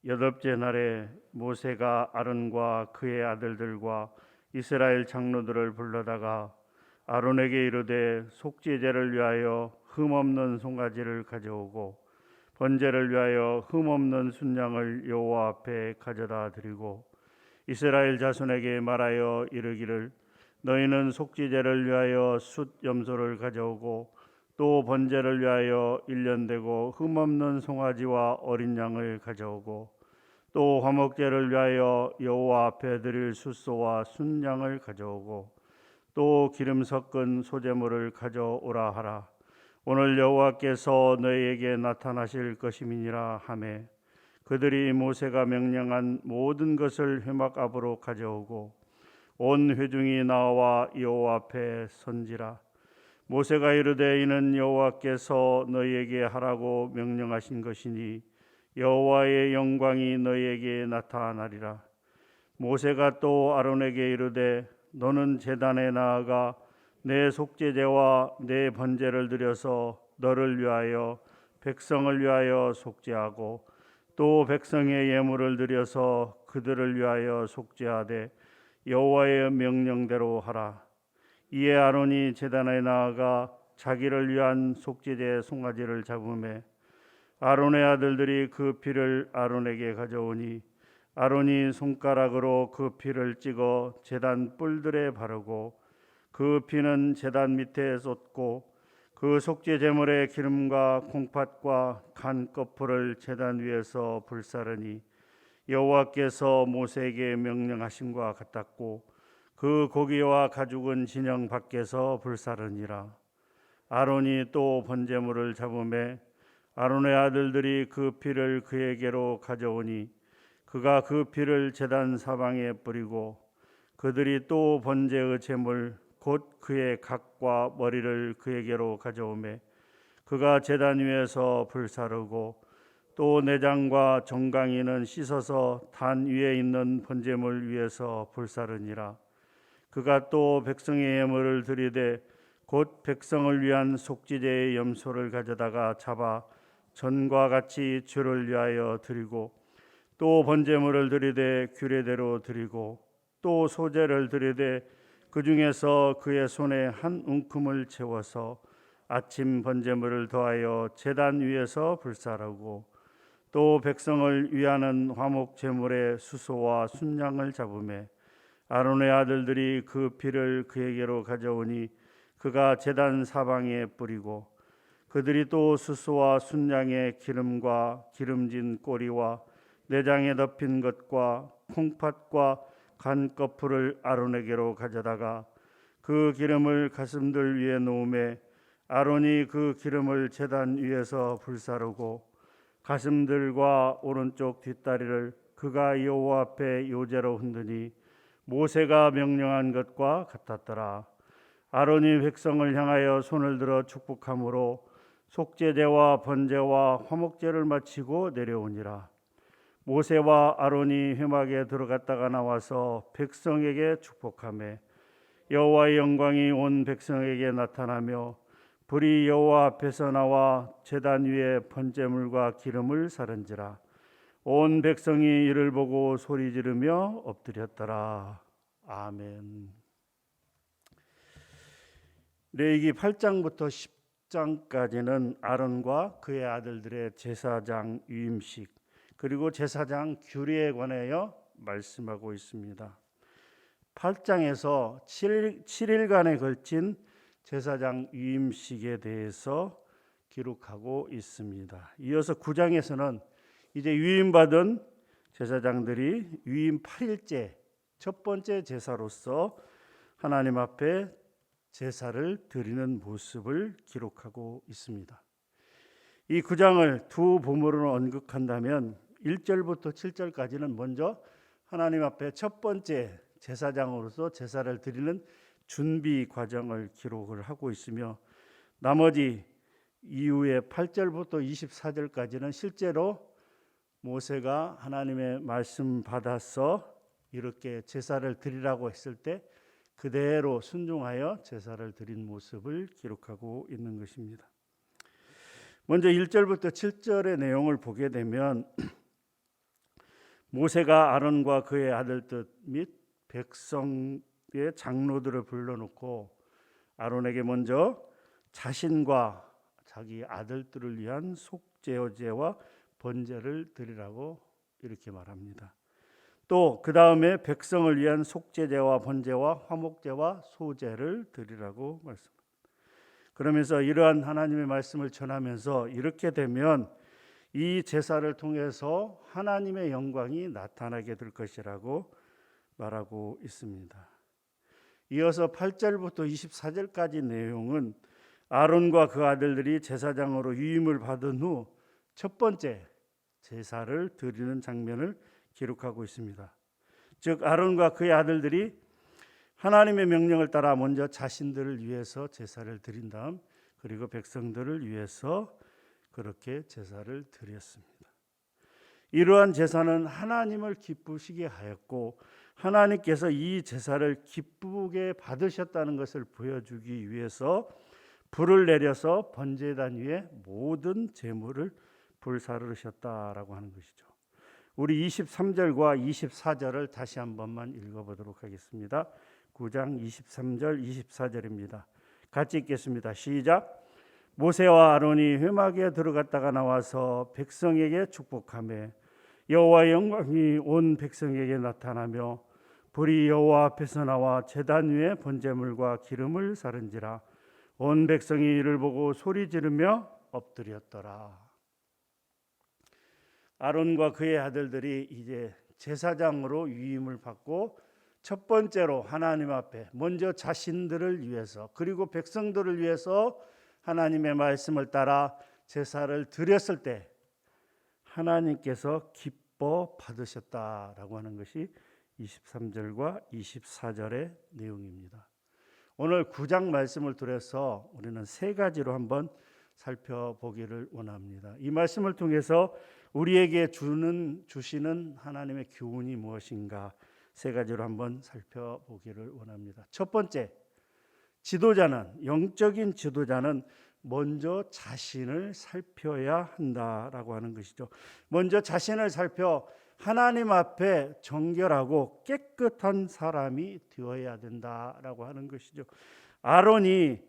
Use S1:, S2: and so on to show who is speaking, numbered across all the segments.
S1: 8째 날에 모세가 아론과 그의 아들들과 이스라엘 장로들을 불러다가 아론에게 이르되 속죄제를 위하여 흠없는 송아지를 가져오고 번제를 위하여 흠없는 순양을 여호와 앞에 가져다 드리고 이스라엘 자손에게 말하여 이르기를 너희는 속죄제를 위하여 숫 염소를 가져오고 또 번제를 위하여 일년되고 흠없는 송아지와 어린 양을 가져오고 또 화목제를 위하여 여호와 앞에 드릴 숫소와 순양을 가져오고 또 기름 섞은 소제물을 가져오라 하라. 오늘 여호와께서 너희에게 나타나실 것임이니라 하매 그들이 모세가 명령한 모든 것을 회막 앞으로 가져오고 온 회중이 나와 여호와 앞에 선지라. 모세가 이르되 이는 여호와께서 너희에게 하라고 명령하신 것이니 여호와의 영광이 너희에게 나타나리라. 모세가 또 아론에게 이르되 너는 제단에 나아가 내 속죄제와 내 번제를 드려서 너를 위하여 백성을 위하여 속죄하고 또 백성의 예물을 드려서 그들을 위하여 속죄하되 여호와의 명령대로 하라. 이에 아론이 제단에 나아가 자기를 위한 속죄제 송아지를 잡으매 아론의 아들들이 그 피를 아론에게 가져오니 아론이 손가락으로 그 피를 찍어 제단 뿔들에 바르고 그 피는 제단 밑에 쏟고 그 속죄 제물의 기름과 콩팥과 간 거풀을 제단 위에서 불사르니 여호와께서 모세에게 명령하심과 같았고 그 고기와 가죽은 진영 밖에서 불사르니라. 아론이 또 번제물을 잡으매 아론의 아들들이 그 피를 그에게로 가져오니 그가 그 피를 제단 사방에 뿌리고 그들이 또 번제의 제물 곧 그의 각과 머리를 그에게로 가져오매 그가 제단 위에서 불사르고 또 내장과 정강이는 씻어서 단 위에 있는 번제물 위에서 불사르니라. 그가 또 백성의 예물을 드리되 곧 백성을 위한 속죄제의 염소를 가져다가 잡아 전과 같이 주를 위하여 드리고 또 번제물을 드리되 규례대로 드리고 또 소제를 드리되 그 중에서 그의 손에 한 움큼을 채워서 아침 번제물을 더하여 제단 위에서 불사르고 또 백성을 위하는 화목 제물의 수소와 순양을 잡으매 아론의 아들들이 그 피를 그에게로 가져오니 그가 제단 사방에 뿌리고 그들이 또 수소와 순양의 기름과 기름진 꼬리와 내장에 덮인 것과 콩팥과 간 거풀을 아론에게로 가져다가 그 기름을 가슴들 위에 놓으매 아론이 그 기름을 제단 위에서 불사르고 가슴들과 오른쪽 뒷다리를 그가 여호와 앞에 요제로 흔드니 모세가 명령한 것과 같았더라. 아론이 백성을 향하여 손을 들어 축복함으로 속죄제와 번제와 화목제를 마치고 내려오니라. 모세와 아론이 회막에 들어갔다가 나와서 백성에게 축복하매 여호와의 영광이 온 백성에게 나타나며 불이 여호와 앞에서 나와 제단 위에 번제물과 기름을 사른지라. 온 백성이 이를 보고 소리 지르며 엎드렸더라. 아멘. 레위기 8장부터 10장까지는 아론과 그의 아들들의 제사장 위임식 그리고 제사장 규례에 관하여 말씀하고 있습니다. 8장에서 7일간에 걸친 제사장 위임식에 대해서 기록하고 있습니다. 이어서 9장에서는 이제 위임받은 제사장들이 위임 8일째 첫 번째 제사로서 하나님 앞에 제사를 드리는 모습을 기록하고 있습니다. 이 9장을 두 부분으로 언급한다면 1절부터 7절까지는 먼저 하나님 앞에 첫 번째 제사장으로서 제사를 드리는 준비 과정을 기록을 하고 있으며 나머지 이후에 8절부터 24절까지는 실제로 모세가 하나님의 말씀 받아서 이렇게 제사를 드리라고 했을 때 그대로 순종하여 제사를 드린 모습을 기록하고 있는 것입니다. 먼저 1절부터 7절의 내용을 보게 되면 모세가 아론과 그의 아들들 및 백성의 장로들을 불러놓고 아론에게 먼저 자신과 자기 아들들을 위한 속죄제와 번제를 드리라고 이렇게 말합니다. 또 그 다음에 백성을 위한 속죄제와 번제와 화목제와 소제를 드리라고 말씀합니다. 그러면서 이러한 하나님의 말씀을 전하면서 이렇게 되면 이 제사를 통해서 하나님의 영광이 나타나게 될 것이라고 말하고 있습니다. 이어서 8절부터 24절까지 내용은 아론과 그 아들들이 제사장으로 위임을 받은 후 첫 번째 제사를 드리는 장면을 기록하고 있습니다. 즉 아론과 그의 아들들이 하나님의 명령을 따라 먼저 자신들을 위해서 제사를 드린 다음 그리고 백성들을 위해서 그렇게 제사를 드렸습니다. 이러한 제사는 하나님을 기쁘시게 하였고 하나님께서 이 제사를 기쁘게 받으셨다는 것을 보여주기 위해서 불을 내려서 번제단 위에 모든 제물을 불사르셨다라고 하는 것이죠. 우리 23절과 24절을 다시 한 번만 읽어보도록 하겠습니다. 9장 23절 24절입니다. 같이 읽겠습니다. 시작. 모세와 아론이 회막에 들어갔다가 나와서 백성에게 축복하며 여호와의 영광이 온 백성에게 나타나며 불이 여호와 앞에서 나와 제단 위에 번제물과 기름을 사른지라 온 백성이 이를 보고 소리 지르며 엎드렸더라. 아론과 그의 아들들이 이제 제사장으로 위임을 받고 첫 번째로 하나님 앞에 먼저 자신들을 위해서 그리고 백성들을 위해서 하나님의 말씀을 따라 제사를 드렸을 때 하나님께서 기뻐 받으셨다라고 하는 것이 23절과 24절의 내용입니다. 오늘 9장 말씀을 들어서 우리는 세 가지로 한번 살펴보기를 원합니다. 이 말씀을 통해서 우리에게 주시는 하나님의 교훈이 무엇인가 세 가지로 한번 살펴보기를 원합니다. 첫 번째, 영적인 지도자는 먼저 자신을 살펴야 한다라고 하는 것이죠. 먼저 자신을 살펴 하나님 앞에 정결하고 깨끗한 사람이 되어야 된다라고 하는 것이죠. 아론이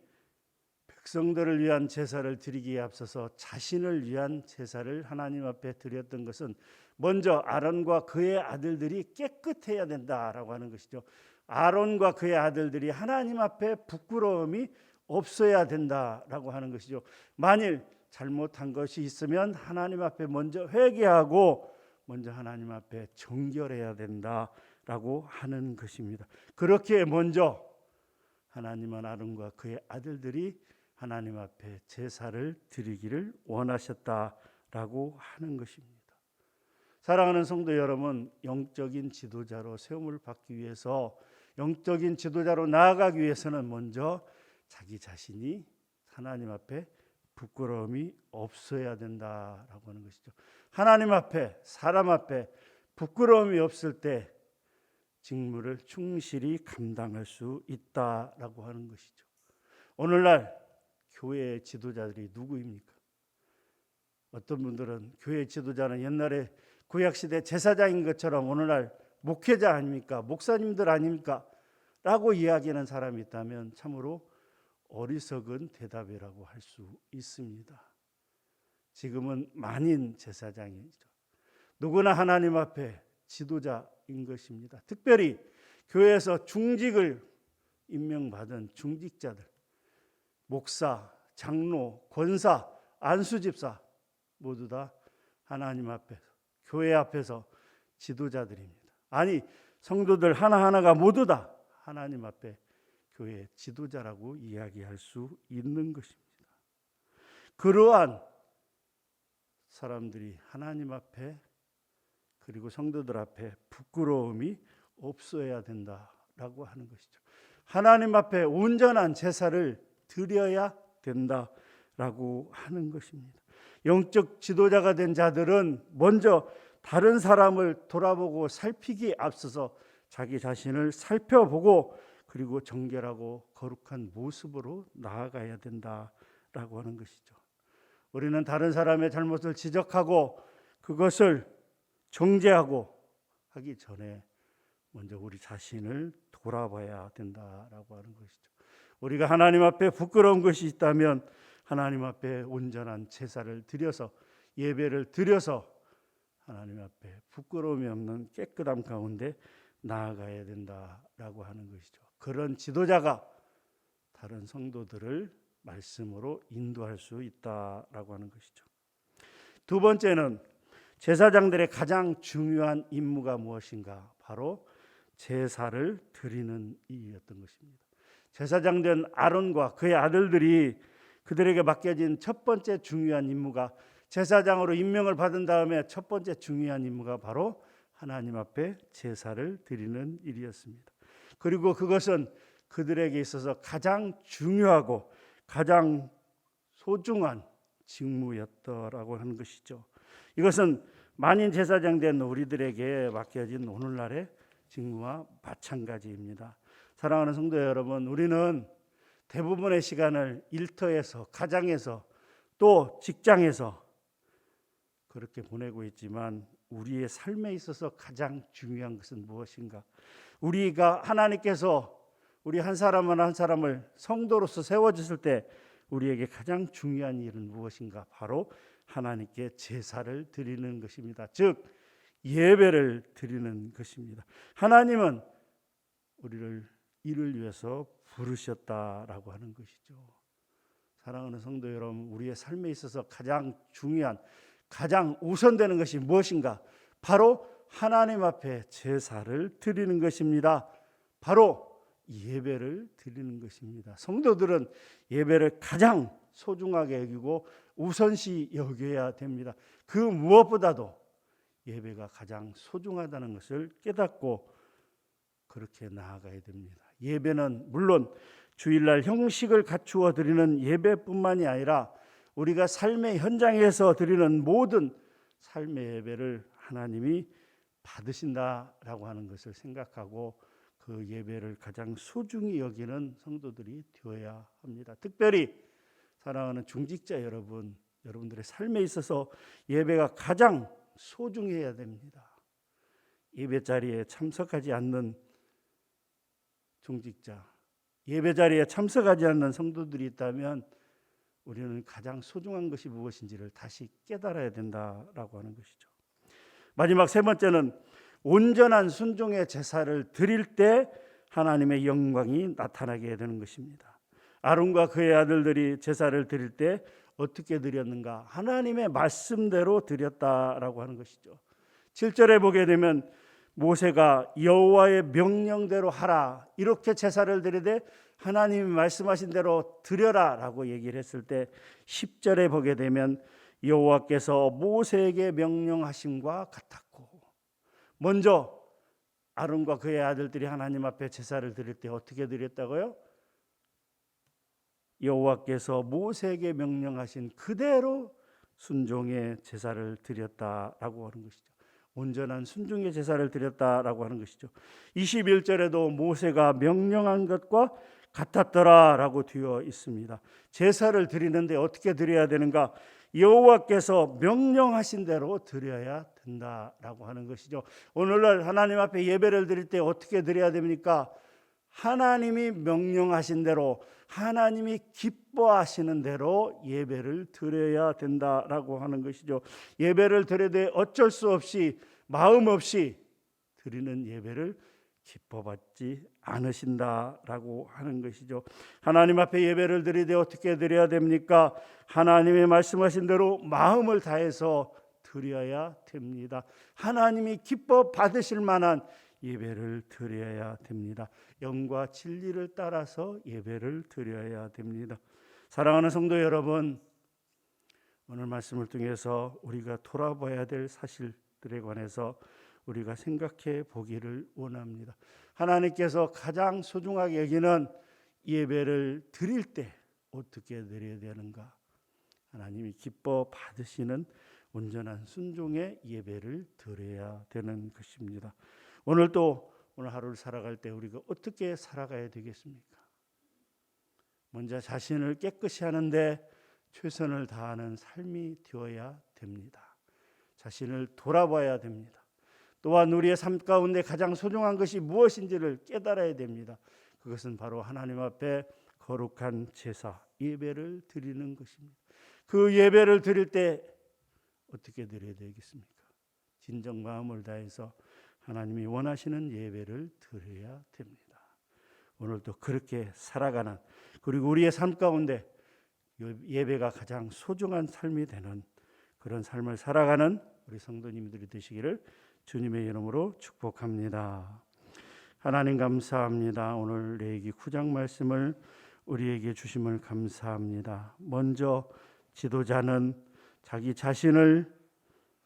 S1: 백성들을 위한 제사를 드리기에 앞서서 자신을 위한 제사를 하나님 앞에 드렸던 것은 먼저 아론과 그의 아들들이 깨끗해야 된다라고 하는 것이죠. 아론과 그의 아들들이 하나님 앞에 부끄러움이 없어야 된다라고 하는 것이죠. 만일 잘못한 것이 있으면 하나님 앞에 먼저 회개하고 먼저 하나님 앞에 정결해야 된다라고 하는 것입니다. 그렇게 먼저 하나님은 아론과 그의 아들들이 하나님 앞에 제사를 드리기를 원하셨다라고 하는 것입니다. 사랑하는 성도 여러분, 영적인 지도자로 세움을 받기 위해서 영적인 지도자로 나아가기 위해서는 먼저 자기 자신이 하나님 앞에 부끄러움이 없어야 된다라고 하는 것이죠. 하나님 앞에 사람 앞에 부끄러움이 없을 때 직무를 충실히 감당할 수 있다라고 하는 것이죠. 오늘날 교회의 지도자들이 누구입니까? 어떤 분들은 교회 지도자는 옛날에 구약시대 제사장인 것처럼 오늘날 목회자 아닙니까? 목사님들 아닙니까? 라고 이야기하는 사람이 있다면 참으로 어리석은 대답이라고 할 수 있습니다. 지금은 만인 제사장이죠. 누구나 하나님 앞에 지도자인 것입니다. 특별히 교회에서 중직을 임명받은 중직자들, 목사, 장로, 권사, 안수집사 모두 다 하나님 앞에서 교회 앞에서 지도자들입니다. 아니 성도들 하나하나가 모두 다 하나님 앞에 교회 지도자라고 이야기할 수 있는 것입니다. 그러한 사람들이 하나님 앞에 그리고 성도들 앞에 부끄러움이 없어야 된다라고 하는 것이죠. 하나님 앞에 온전한 제사를 드려야 된다라고 하는 것입니다. 영적 지도자가 된 자들은 먼저 다른 사람을 돌아보고 살피기에 앞서서 자기 자신을 살펴보고 그리고 정결하고 거룩한 모습으로 나아가야 된다라고 하는 것이죠. 우리는 다른 사람의 잘못을 지적하고 그것을 정죄하고 하기 전에 먼저 우리 자신을 돌아봐야 된다라고 하는 것이죠. 우리가 하나님 앞에 부끄러운 것이 있다면 하나님 앞에 온전한 제사를 드려서 예배를 드려서 하나님 앞에 부끄러움이 없는 깨끗함 가운데 나아가야 된다라고 하는 것이죠. 그런 지도자가 다른 성도들을 말씀으로 인도할 수 있다라고 하는 것이죠. 두 번째는 제사장들의 가장 중요한 임무가 무엇인가? 바로 제사를 드리는 일이었던 것입니다. 제사장된 아론과 그의 아들들이 그들에게 맡겨진 첫 번째 중요한 임무가, 제사장으로 임명을 받은 다음에 첫 번째 중요한 임무가 바로 하나님 앞에 제사를 드리는 일이었습니다. 그리고 그것은 그들에게 있어서 가장 중요하고 가장 소중한 직무였다라고 하는 것이죠. 이것은 만인 제사장 된 우리들에게 맡겨진 오늘날의 직무와 마찬가지입니다. 사랑하는 성도 여러분, 우리는 대부분의 시간을 일터에서, 가정에서, 또 직장에서 그렇게 보내고 있지만 우리의 삶에 있어서 가장 중요한 것은 무엇인가? 우리가 하나님께서 우리 한 사람은 한 사람을 성도로서 세워주실 때 우리에게 가장 중요한 일은 무엇인가? 바로 하나님께 제사를 드리는 것입니다. 즉 예배를 드리는 것입니다. 하나님은 우리를 이를 위해서 부르셨다라고 하는 것이죠. 사랑하는 성도 여러분, 우리의 삶에 있어서 가장 중요한, 가장 우선되는 것이 무엇인가? 바로 하나님 앞에 제사를 드리는 것입니다. 바로 예배를 드리는 것입니다. 성도들은 예배를 가장 소중하게 여기고 우선시 여겨야 됩니다. 그 무엇보다도 예배가 가장 소중하다는 것을 깨닫고 그렇게 나아가야 됩니다. 예배는 물론 주일날 형식을 갖추어 드리는 예배뿐만이 아니라 우리가 삶의 현장에서 드리는 모든 삶의 예배를 하나님이 받으신다라고 하는 것을 생각하고 그 예배를 가장 소중히 여기는 성도들이 되어야 합니다. 특별히 사랑하는 중직자 여러분, 여러분들의 삶에 있어서 예배가 가장 소중해야 됩니다. 예배 자리에 참석하지 않는 중직자, 예배 자리에 참석하지 않는 성도들이 있다면 우리는 가장 소중한 것이 무엇인지를 다시 깨달아야 된다라고 하는 것이죠. 마지막 세 번째는 온전한 순종의 제사를 드릴 때 하나님의 영광이 나타나게 되는 것입니다. 아론과 그의 아들들이 제사를 드릴 때 어떻게 드렸는가? 하나님의 말씀대로 드렸다라고 하는 것이죠. 7절에 보게 되면 모세가 여호와의 명령대로 하라, 이렇게 제사를 드리되 하나님이 말씀하신 대로 드려라라고 얘기를 했을 때 10절에 보게 되면 여호와께서 모세에게 명령하심과 같았고, 먼저 아론과 그의 아들들이 하나님 앞에 제사를 드릴 때 어떻게 드렸다고요? 여호와께서 모세에게 명령하신 그대로 순종의 제사를 드렸다라고 하는 것이죠. 온전한 순종의 제사를 드렸다라고 하는 것이죠. 21절에도 모세가 명령한 것과 같았더라라고 되어 있습니다. 제사를 드리는데 어떻게 드려야 되는가? 여호와께서 명령하신 대로 드려야 된다라고 하는 것이죠. 오늘날 하나님 앞에 예배를 드릴 때 어떻게 드려야 됩니까? 하나님이 명령하신 대로, 하나님이 기뻐하시는 대로 예배를 드려야 된다라고 하는 것이죠. 예배를 드려도 어쩔 수 없이 마음 없이 드리는 예배를 기뻐받지 않으신다라고 하는 것이죠. 하나님 앞에 예배를 드리되 어떻게 드려야 됩니까? 하나님이 말씀하신 대로 마음을 다해서 드려야 됩니다. 하나님이 기뻐 받으실 만한 예배를 드려야 됩니다. 영과 진리를 따라서 예배를 드려야 됩니다. 사랑하는 성도 여러분, 오늘 말씀을 통해서 우리가 돌아봐야 될 사실들에 관해서 우리가 생각해 보기를 원합니다. 하나님께서 가장 소중하게 여기는 예배를 드릴 때 어떻게 드려야 되는가? 하나님이 기뻐 받으시는 온전한 순종의 예배를 드려야 되는 것입니다. 오늘 하루를 살아갈 때 우리가 어떻게 살아가야 되겠습니까? 먼저 자신을 깨끗이 하는데 최선을 다하는 삶이 되어야 됩니다. 자신을 돌아봐야 됩니다. 또한 우리의 삶 가운데 가장 소중한 것이 무엇인지를 깨달아야 됩니다. 그것은 바로 하나님 앞에 거룩한 제사, 예배를 드리는 것입니다. 그 예배를 드릴 때 어떻게 드려야 되겠습니까? 진정 마음을 다해서 하나님이 원하시는 예배를 드려야 됩니다. 오늘도 그렇게 살아가는, 그리고 우리의 삶 가운데 예배가 가장 소중한 삶이 되는 그런 삶을 살아가는 우리 성도님들이 되시기를 주님의 이름으로 축복합니다. 하나님 감사합니다. 오늘 레위기 9장 말씀을 우리에게 주심을 감사합니다. 먼저 지도자는 자기 자신을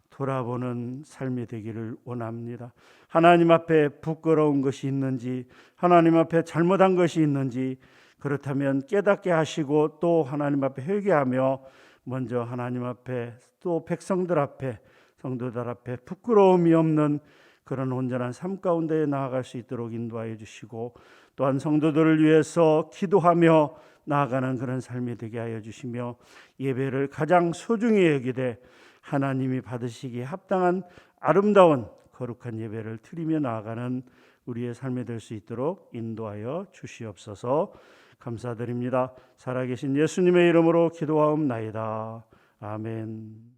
S1: 돌아보는 삶이 되기를 원합니다. 하나님 앞에 부끄러운 것이 있는지, 하나님 앞에 잘못한 것이 있는지, 그렇다면 깨닫게 하시고 또 하나님 앞에 회개하며 먼저 하나님 앞에 또 백성들 앞에, 성도들 앞에 부끄러움이 없는 그런 온전한 삶 가운데 나아갈 수 있도록 인도하여 주시고, 또한 성도들을 위해서 기도하며 나아가는 그런 삶이 되게 하여 주시며, 예배를 가장 소중히 여기되 하나님이 받으시기에 합당한 아름다운 거룩한 예배를 드리며 나아가는 우리의 삶이 될 수 있도록 인도하여 주시옵소서. 감사드립니다. 살아계신 예수님의 이름으로 기도하옵나이다. 아멘.